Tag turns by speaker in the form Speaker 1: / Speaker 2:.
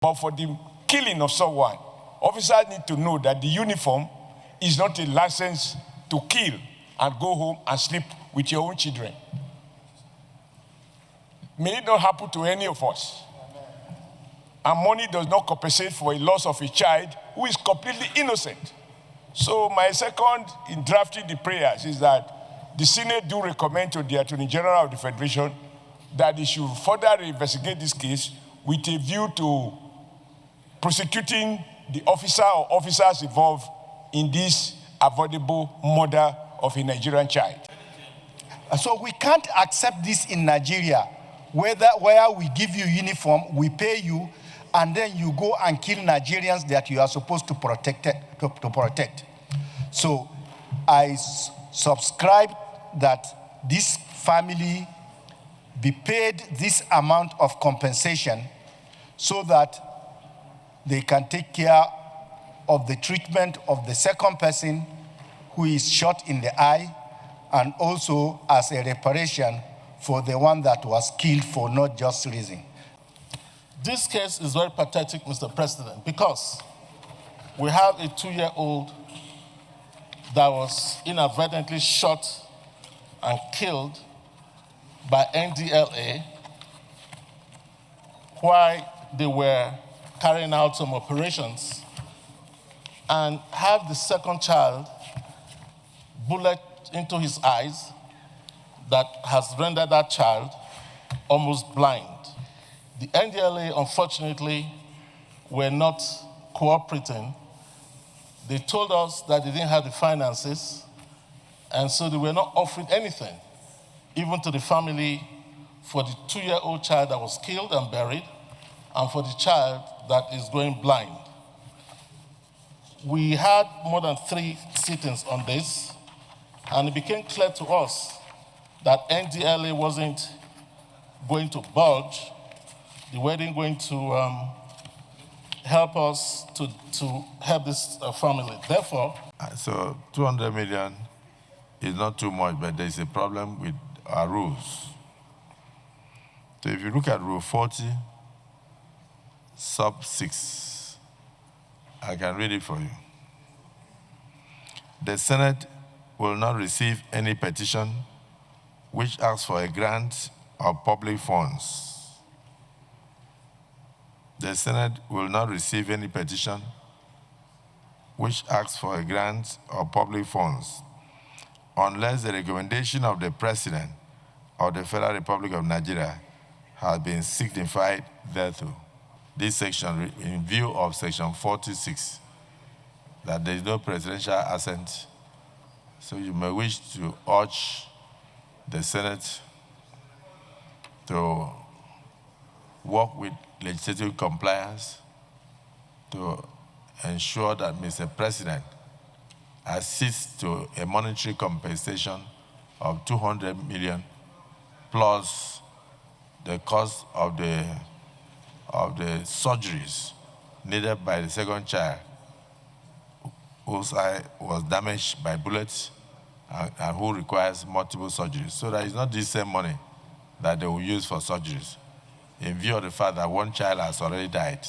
Speaker 1: But for the killing of someone, officers need to know that the uniform is not a license to kill and go home and sleep with your own children. May it not happen to any of us. And money does not compensate for a loss of a child who is completely innocent. So my second in drafting the prayers is that the Senate do recommend to the Attorney General of the Federation that they should further investigate this case with a view to prosecuting the officer or officers involved in this avoidable murder of a Nigerian child.
Speaker 2: So we can't accept this in Nigeria, where we give you uniform, we pay you, and then you go and kill Nigerians that you are supposed to protect. So I subscribe that this family be paid this amount of compensation so that they can take care of the treatment of the second person who is shot in the eye, and also as a reparation for the one that was killed for not just reason.
Speaker 3: This case is very pathetic, Mr. President, because we have a 2-year-old that was inadvertently shot and killed by NDLEA while they were carrying out some operations, and have the second child bullet into his eyes that has rendered that child almost blind. The NDLEA, unfortunately, were not cooperating. They told us that they didn't have the finances, and so they were not offering anything, even to the family, for the 2-year-old child that was killed and buried, and for the child that is going blind. We had more than 3 sittings on this, and it became clear to us that NDLEA wasn't going to budge. They weren't going to help us to help this family. Therefore,
Speaker 4: so 200 million is not too much, but there's a problem with our rules. So if you look at Rule 40, sub 6, I can read it for you. The Senate will not receive any petition which asks for a grant of public funds. The Senate will not receive any petition which asks for a grant of public funds unless the recommendation of the President of the Federal Republic of Nigeria has been signified thereto. This section, in view of Section 46, that there is no presidential assent, so you may wish to urge the Senate to work with legislative compliance to ensure that Mr. President assists to a monetary compensation of 200 million plus the cost of the surgeries needed by the second child whose eye was damaged by bullets and who requires multiple surgeries. So that it's not the same money that they will use for surgeries, in view of the fact that one child has already died.